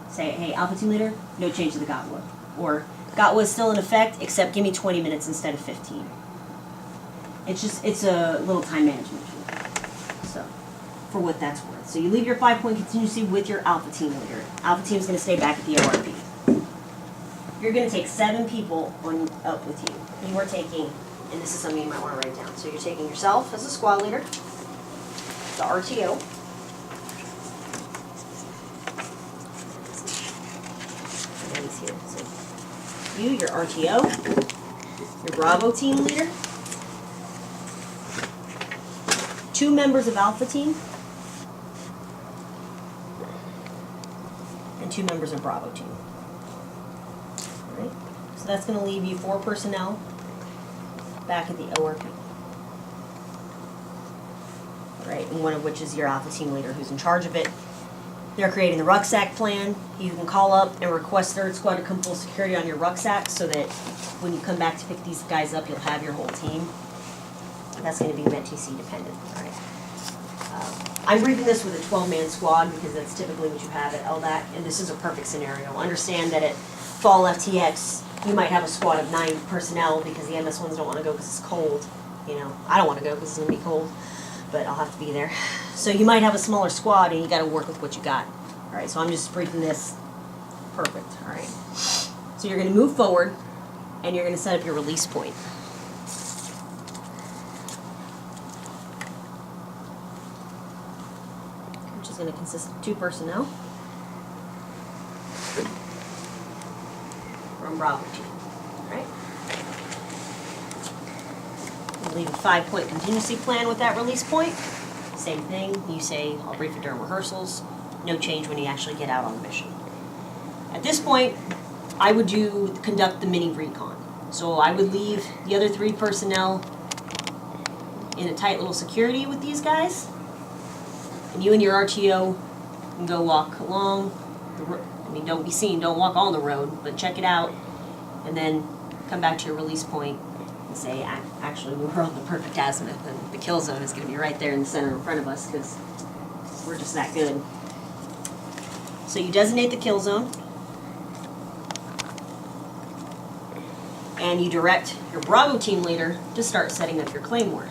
say, hey, Alpha Team Leader, no change to the GOTWA. Or GOTWA is still in effect, except give me 20 minutes instead of 15. It's a little time management tool. So, for what that's worth. So you leave your 5-point contingency with your Alpha Team Leader. Alpha Team is going to stay back at the ORP. You're going to take 7 people up with you. You are taking, and this is something you might want to write down. So you're taking yourself as a squad leader, the RTO, and he's here. So you, your RTO, your Bravo team leader, 2 members of Alpha Team, and 2 members of Bravo Team. All right? So that's going to leave you 4 personnel back at the ORP. Right, and one of which is your Alpha Team Leader who's in charge of it. They're creating the rucksack plan. You can call up and request 3rd Squad to come full security on your rucksack so that when you come back to pick these guys up, you'll have your whole team. That's going to be METTC dependent. All right. I'm briefing this with a 12-man squad because that's typically what you have at LDAC, and this is a perfect scenario. Understand that at Fall FTX, you might have a squad of 9 personnel because the MS1s don't want to go because it's cold. You know, I don't want to go because it's going to be cold, but I'll have to be there. So you might have a smaller squad, and you got to work with what you got. All right, so I'm just briefing this perfect. All right. So you're going to move forward, and you're going to set up your release point. Which is going to consist of 2 personnel from Bravo team. All right. You leave a 5-point contingency plan with that release point. Same thing. You say, I'll brief it during rehearsals. No change when you actually get out on the mission. At this point, I would conduct the mini recon. So I would leave the other 3 personnel in a tight little security with these guys. And you and your RTO can go walk along the road. I mean, don't be seen, don't walk on the road, but check it out. And then come back to your release point and say, actually, we're on the perfect azimuth, and the kill zone is going to be right there in the center in front of us because we're just that good. So you designate the kill zone, and you direct your Bravo team leader to start setting up your Claymore.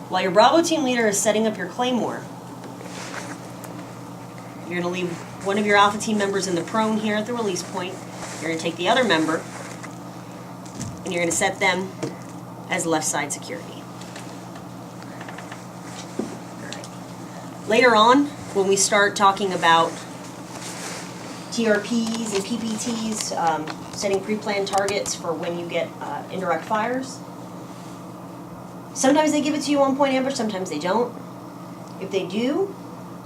While your Bravo team leader is setting up your Claymore, you're going to leave one of your Alpha team members in the prone here at the release point. You're going to take the other member, and you're going to set them as left side security. All right. Later on, when we start talking about TRPs and PPTs, setting pre-planned targets for when you get indirect fires, sometimes they give it to you on point ambush, sometimes they don't. If they do,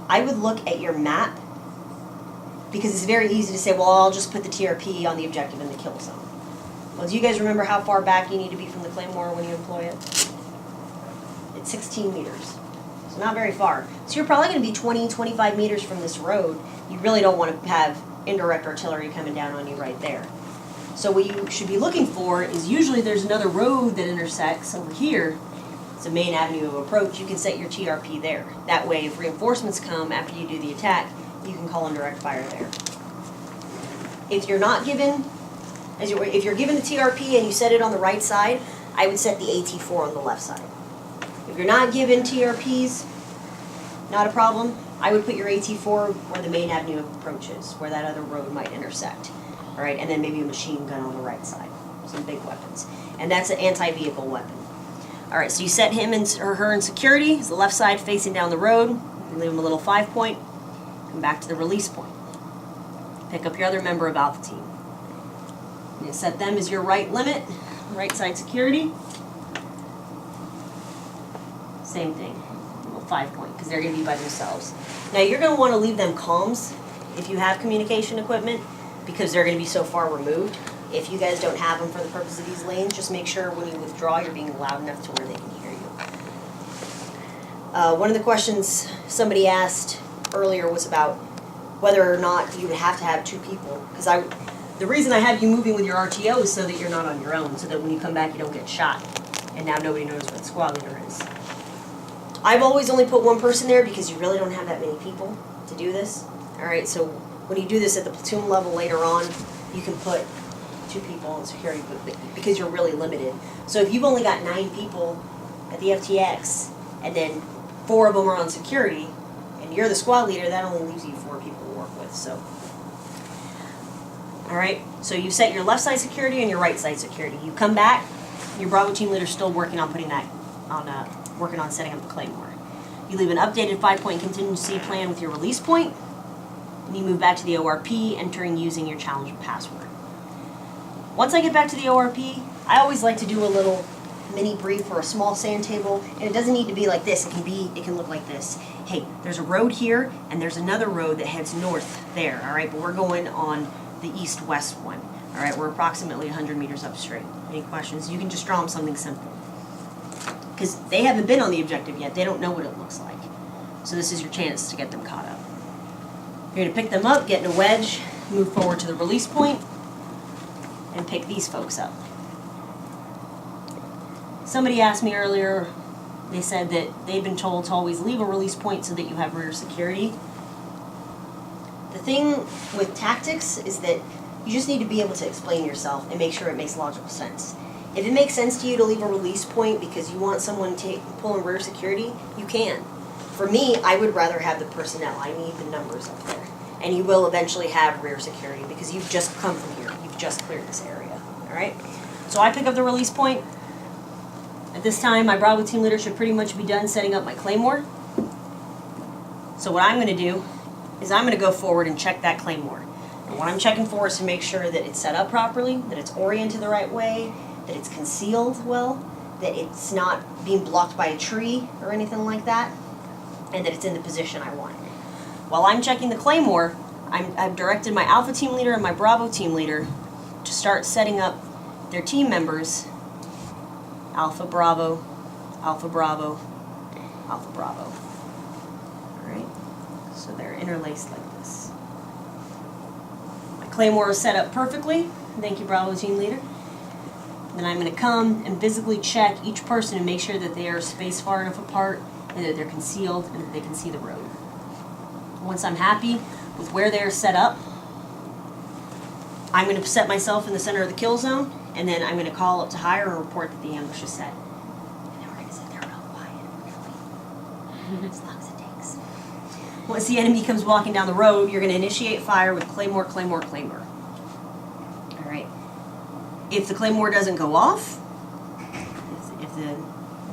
I would look at your map because it's very easy to say, well, I'll just put the TRP on the objective in the kill zone. Well, do you guys remember how far back you need to be from the Claymore when you employ it? It's 16 meters. So not very far. So you're probably going to be 20, 25 meters from this road. You really don't want to have indirect artillery coming down on you right there. So what you should be looking for is usually there's another road that intersects over here. It's a main avenue of approach. You can set your TRP there. That way, if reinforcements come after you do the attack, you can call in direct fire there. If you're not given, if you're given the TRP and you set it on the right side, I would set the AT4 on the left side. If you're not given TRPs, not a problem. I would put your AT4 where the main avenue of approach is, where that other road might intersect. All right, and then maybe a machine gun on the right side, some big weapons. And that's an anti-vehicle weapon. All right, so you set him or her in security. It's the left side facing down the road. You leave him a little 5-point. Come back to the release point. Pick up your other member of Alpha Team. You set them as your right limit, right side security. Same thing, a little 5-point, because they're going to be by themselves. Now you're going to want to leave them comms if you have communication equipment, because they're going to be so far removed. If you guys don't have them for the purpose of these lanes, just make sure when you withdraw you're being loud enough to where they can hear you. One of the questions somebody asked earlier was about whether or not you would have to have 2 people. Because the reason I have you moving with your RTO is so that you're not on your own, so that when you come back you don't get shot. And now nobody knows what the squad leader is. I've always only put 1 person there because you really don't have that many people to do this. All right, so When you do this at the platoon level later on, you can put 2 people in security because you're really limited. So if you've only got 9 people at the FTX, and then 4 of them are on security, and you're the squad leader, that only leaves you 4 people to work with. So, all right. So you set your left side security and your right side security. You come back. Your Bravo team leader is still working on putting that on, working on setting up the Claymore. You leave an updated 5-point contingency plan with your release point, and you move back to the ORP, entering using your challenge password. Once I get back to the ORP, I always like to do a little mini brief or a small sand table, and it doesn't need to be like this. It can look like this. Hey, there's a road here, and there's another road that heads north there. All right, but we're going on the east-west one. All right, we're approximately 100 meters upstream. Any questions? You can just draw them something simple, because they haven't been on the objective yet. They don't know what it looks like. So this is your chance to get them caught up. You're going to pick them up, get in a wedge, move forward to the release point, and pick these folks up. Somebody asked me earlier, they said that they've been told to always leave a release point so that you have rear security. The thing with tactics is that you just need to be able to explain yourself and make sure it makes logical sense. If it makes sense to you to leave a release point because you want someone to pull in rear security, you can. For me, I would rather have the personnel. I need the numbers up there. And you will eventually have rear security because you've just come from here. You've just cleared this area. All right? So I pick up the release point. At this time, my Bravo team leader should pretty much be done setting up my Claymore. So what I'm going to do is I'm going to go forward and check that Claymore. And what I'm checking for is to make sure that it's set up properly, that it's oriented the right way, that it's concealed well, that it's not being blocked by a tree or anything like that, and that it's in the position I want. While I'm checking the Claymore, I've directed my Alpha team leader and my Bravo team leader to start setting up their team members. Alpha Bravo, Alpha Bravo, Alpha Bravo. All right, so they're interlaced like this. My Claymore is set up perfectly. Thank you, Bravo team leader. Then I'm going to come and physically check each person and make sure that they are spaced far enough apart and that they're concealed and that they can see the road. Once I'm happy with where they're set up, I'm going to set myself in the center of the kill zone, and then I'm going to call up to higher and report that the ambush is set. And then we're going to sit there real quiet and really, as long as it takes. Once the enemy comes walking down the road, you're going to initiate fire with Claymore, Claymore, Claymore. All right. If the Claymore doesn't go off,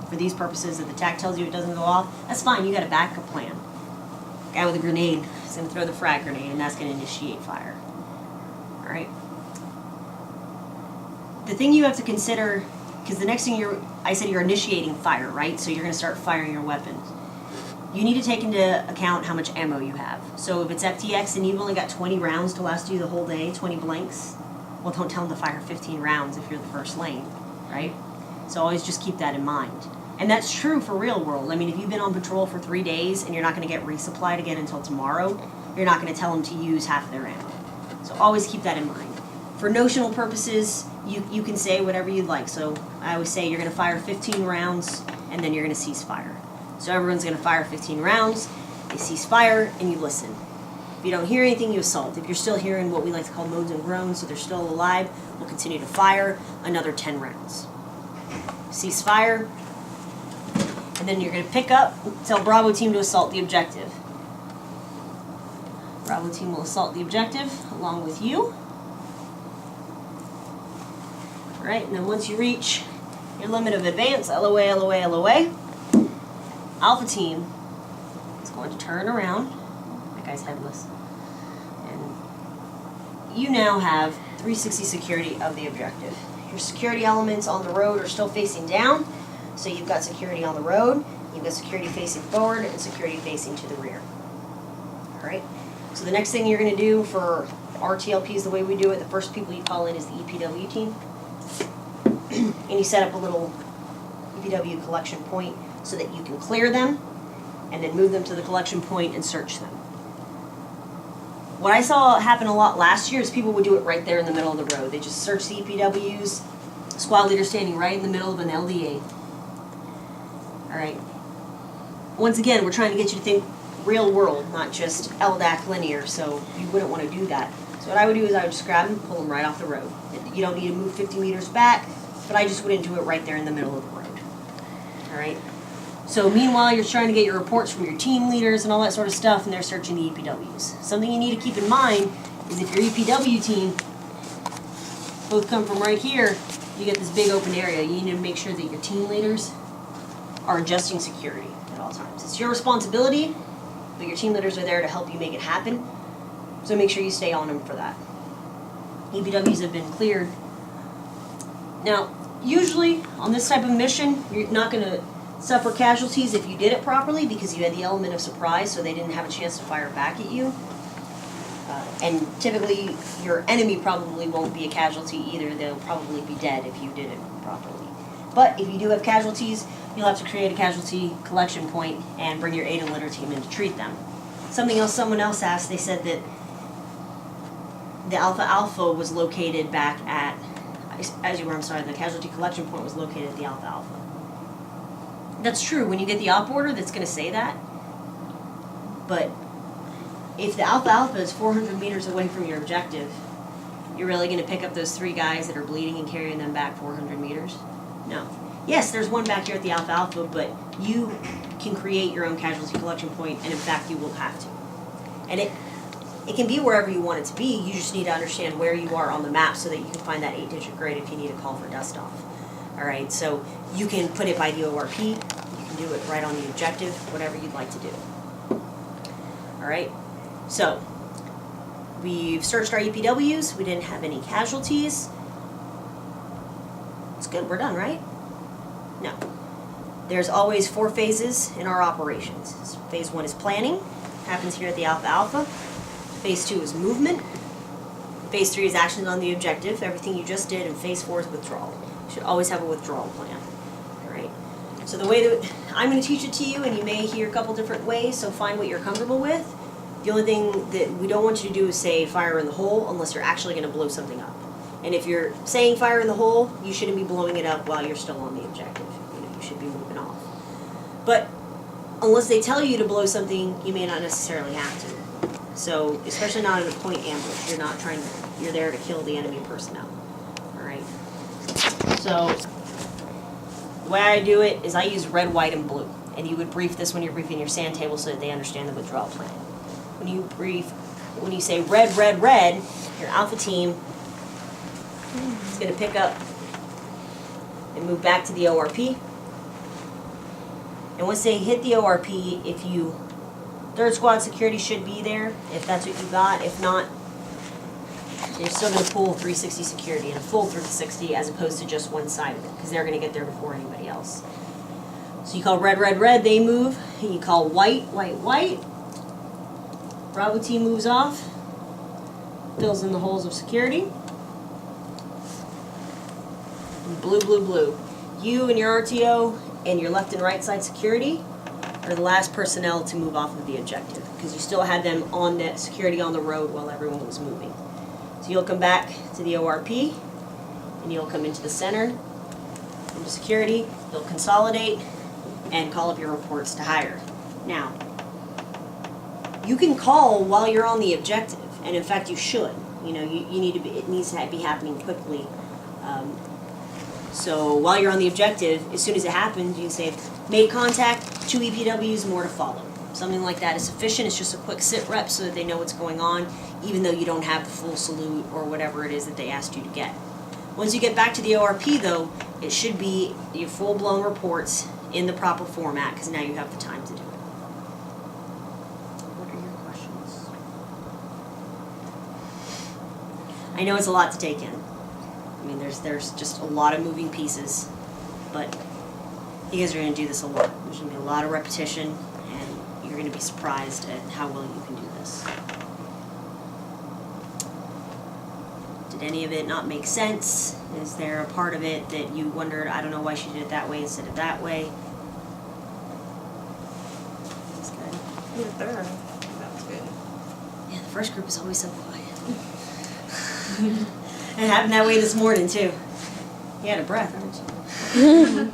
for these purposes, if the TAC tells you it doesn't go off, that's fine. You got a backup plan. Guy with a grenade is going to throw the frag grenade, and that's going to initiate fire. All right. The thing you have to consider, because the next thing I said you're initiating fire, right? So you're going to start firing your weapons. You need to take into account how much ammo you have. So if it's FTX and you've only got 20 rounds to last you the whole day, 20 blanks, well, don't tell them to fire 15 rounds if you're the first lane, right? So always just keep that in mind. And that's true for real world. I mean, if you've been on patrol for 3 days and you're not going to get resupplied again until tomorrow, you're not going to tell them to use half their ammo. So always keep that in mind. For notional purposes, you can say whatever you'd like. So I always say you're going to fire 15 rounds and then you're going to cease fire. So everyone's going to fire 15 rounds, they cease fire, and you listen. If you don't hear anything, you assault. If you're still hearing what we like to call moans and groans, so they're still alive, we'll continue to fire another 10 rounds. Cease fire, and then you're going to pick up, tell Bravo team to assault the objective. Bravo team will assault the objective along with you. All right, and then once you reach your limit of advance, LOA, LOA, LOA, Alpha team is going to turn around. That guy's headless. And you now have 360 security of the objective. Your security elements on the road are still facing down, so you've got security on the road, you've got security facing forward, and security facing to the rear. All right? So the next thing you're going to do for RTLPs, the way we do it, the first people you call in is the EPW team. And you set up a little EPW collection point so that you can clear them and then move them to the collection point and search them. What I saw happen a lot last year is people would do it right there in the middle of the road. They just search the EPWs, squad leader standing right in the middle of an LDA. All right. Once again, we're trying to get you to think, real world, not just LDAC linear, so you wouldn't want to do that. So what I would do is I would just grab them, pull them right off the road. You don't need to move 50 meters back, but I just wouldn't do it right there in the middle of the road. All right? So meanwhile, you're trying to get your reports from your team leaders and all that sort of stuff, and they're searching the EPWs. Something you need to keep in mind is if your EPW team both come from right here, you get this big open area. You need to make sure that your team leaders are adjusting security at all times. It's your responsibility, but your team leaders are there to help you make it happen. So make sure you stay on them for that. EPWs have been cleared. Now, usually on this type of mission, you're not going to suffer casualties if you did it properly because you had the element of surprise, so they didn't have a chance to fire back at you. And typically, your enemy probably won't be a casualty either. They'll probably be dead if you did it properly. But if you do have casualties, you'll have to create a casualty collection point and bring your aid and litter team in to treat them. Something else someone else asked, they said that the Alpha was located back at, the casualty collection point was located at the Alpha. That's true. When you get the op order, that's going to say that. But if the Alpha is 400 meters away from your objective, you're really going to pick up those 3 guys that are bleeding and carrying them back 400 meters? No. Yes, there's one back here at the Alpha, but you can create your own casualty collection point, and in fact, you will have to. And it can be wherever you want it to be. You just need to understand where you are on the map so that you can find that 8-digit grade if you need a call for dust off. All right, so you can put it by the ORP. You can do it right on the objective, whatever you'd like to do. All right, so we've searched our EPWs. We didn't have any casualties. It's good, we're done, right? No. There's always 4 phases in our operations. So phase 1 is planning, happens here at the Alpha. Phase 2 is movement. Phase 3 is actions on the objective, everything you just did, and phase 4 is withdrawal. You should always have a withdrawal plan. All right. So the way that I'm going to teach it to you, and you may hear a couple different ways, so find what you're comfortable with. The only thing that we don't want you to do is say fire in the hole unless you're actually going to blow something up. And if you're saying fire in the hole, you shouldn't be blowing it up while you're still on the objective. You should be moving off. But unless they tell you to blow something, you may not necessarily have to. So, especially not in a point ambush. You're there to kill the enemy personnel. Alright? So, the way I do it is I use red, white, and blue. And you would brief this when you're briefing your sand table so that they understand the withdrawal plan. When you say red, red, red, your Alpha team is going to pick up and move back to the ORP. And once they hit the ORP, third squad security should be there, if that's what you got. If not, you're still going to pull 360 security and a full 360 as opposed to just one side of it, because they're going to get there before anybody else. So you call red, red, red, they move. And you call white, white, white. Bravo team moves off, fills in the holes of security. And blue, blue, blue. You and your RTO and your left and right side security are the last personnel to move off of the objective, because you still had them on that security on the road while everyone was moving. So you'll come back to the ORP, and you'll come into the center, into security, you'll consolidate, and call up your reports to hire. Now, you can call while you're on the objective, and in fact you should. You need to be. It needs to be happening quickly. So while you're on the objective, as soon as it happens, you can say, "Made contact, 2 EPWs, more to follow." Something like that is sufficient. It's just a quick sit rep so that they know what's going on, even though you don't have the full salute or whatever it is that they asked you to get. Once you get back to the ORP, though, it should be your full-blown reports in the proper format, because now you have the time to do it. I know it's a lot to take in. I mean, there's just a lot of moving pieces, but you guys are going to do this a lot. There's going to be a lot of repetition, and you're going to be surprised at how well you can do this. Did any of it not make sense? Is there a part of it that you wondered, I don't know why she did it that way instead of that way? That's good. Yeah, that was good. Yeah, the first group is always so quiet. It happened that way this morning, too. You had a breath, aren't you?